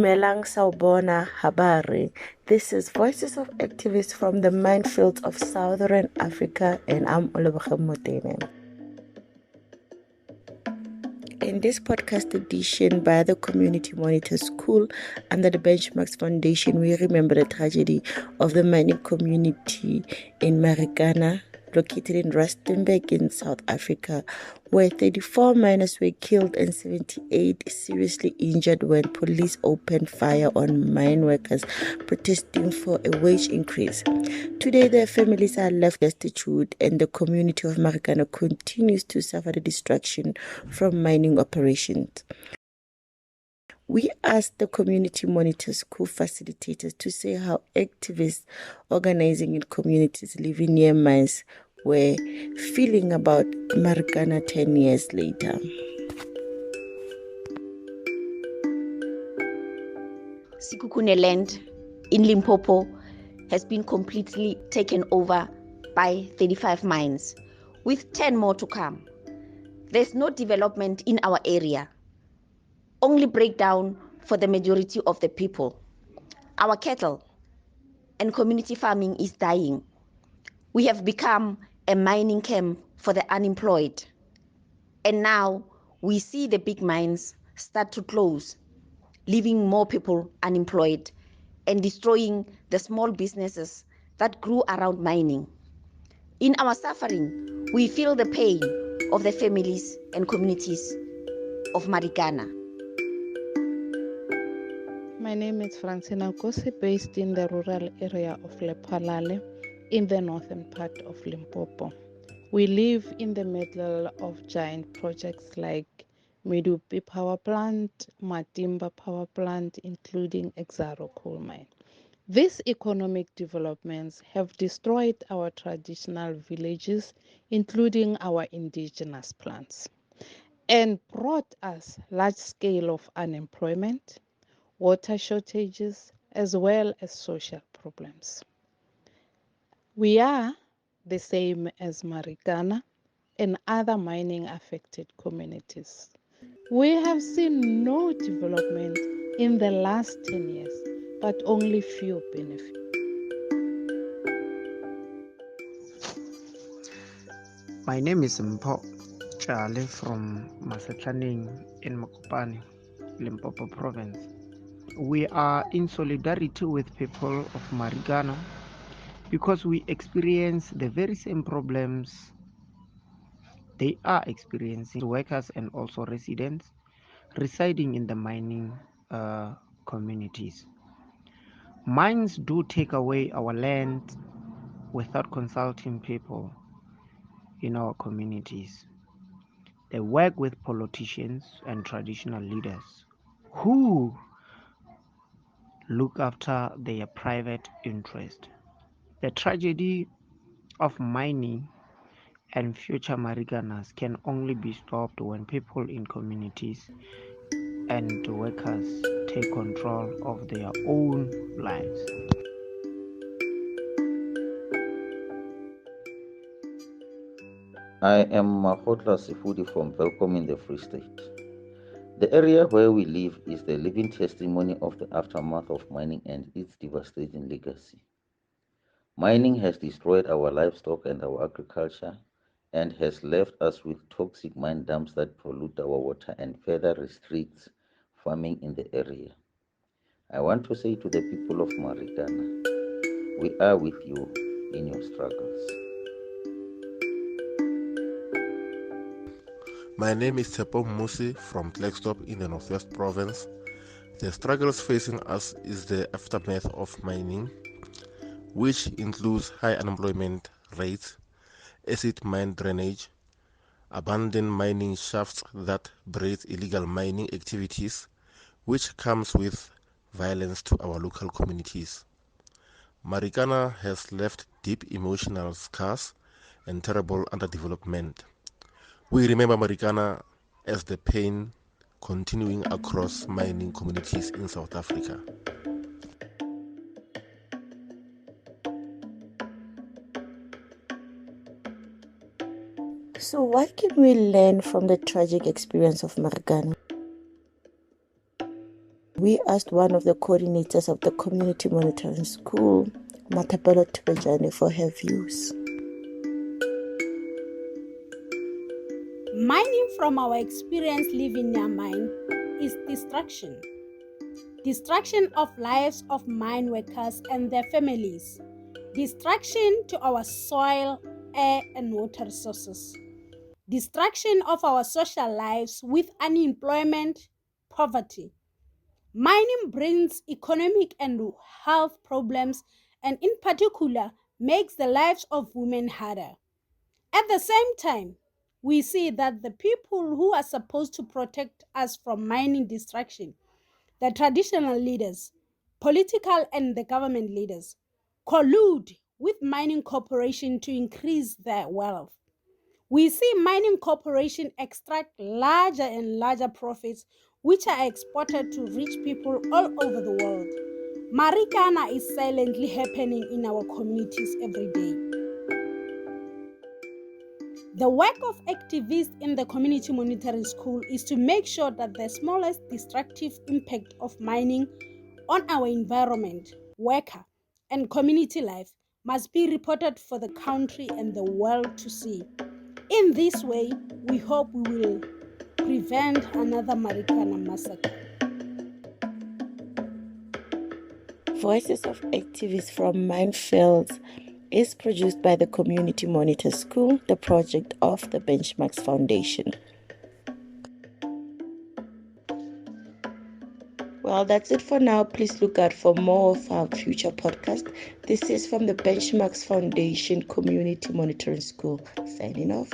Dumelang Sawubona Habari. This is Voices of Activists from the Minefields of Southern Africa, and I'm Olebogeng Motene. In this podcast edition by the Community Monitor School under the Benchmarks Foundation, we remember the tragedy of the mining community in Marikana, located in Rustenburg in South Africa, where 34 miners were killed and 78 seriously injured when police opened fire on mine workers protesting for a wage increase. Today, their families are left destitute, and the community of Marikana continues to suffer the destruction from mining operations. We asked the Community Monitor School facilitators to say how activists organizing in communities living near mines were feeling about Marikana 10 years later. Sikukune land in Limpopo has been completely taken over by 35 mines, with 10 more to come. There's no development in our area, only breakdown for the majority of the people. Our cattle and community farming is dying. We have become a mining camp for the unemployed. And now we see the big mines start to close, leaving more people unemployed and destroying the small businesses that grew around mining. In our suffering, we feel the pain of the families and communities of Marikana. My name is Francina Kosi, based in the rural area of Lephalale in the northern part of Limpopo. We live in the middle of giant projects like Medupi Power Plant, Matimba Power Plant, including Exaro coal mine. These economic developments have destroyed our traditional villages, including our indigenous plants, and brought us large scale of unemployment, water shortages, as well as social problems. We are the same as Marikana and other mining affected communities. We have seen no development in the last 10 years, but only few benefits. My name is Mpho Chale from Masatlaneng in Mokopane, Limpopo province. We are in solidarity with people of Marikana because we experience the very same problems they are experiencing, workers and also residents residing in the mining communities. Mines do take away our land without consulting people in our communities. They work with politicians and traditional leaders who look after their private interest. The tragedy of mining and future Marikanas can only be stopped when people in communities and workers take control of their own lives. I am Mahotla Sifudi from Velkom in the Free State. The area where we live is the living testimony of the aftermath of mining and its devastating legacy. Mining has destroyed our livestock and our agriculture and has left us with toxic mine dumps that pollute our water and further restricts farming in the area. I want to say to the people of Marikana, we are with you in your struggles. My name is Tepo Musi from Klerksdorp in the Northwest Province. The struggles facing us is the aftermath of mining, which includes high unemployment rates, acid mine drainage, abandoned mining shafts that breed illegal mining activities, which comes with violence to our local communities. Marikana has left deep emotional scars and terrible underdevelopment. We remember Marikana as the pain continuing across mining communities in South Africa. So what can we learn from the tragic experience of Marikana? we asked one of the coordinators of the Community Monitoring School, Matapelo Tubejane, for her views. Mining, from our experience living near mine, is destruction. Destruction of lives of mine workers and their families. Destruction to our soil, air, and water sources. Destruction of our social lives with unemployment, poverty. Mining brings economic and health problems, and in particular makes the lives of women harder. At the same time, we see that the people who are supposed to protect us from mining destruction, the traditional leaders, political and the government leaders, collude with mining corporations to increase their wealth. We see mining corporations extract larger and larger profits, which are exported to rich people all over the world. Marikana is silently happening in our communities every day. The work of activists in the Community Monitoring School is to make sure that the smallest destructive impact of mining on our environment, worker, and community life must be reported for the country and the world to see. In this way, we hope we will prevent another Marikana Massacre. Voices of Activists from Minefields is produced by the Community Monitor School, the project of the Benchmarks Foundation. Well, that's it for now. Please look out for more of our future podcasts. This is from the Benchmarks Foundation Community Monitoring School. Signing off.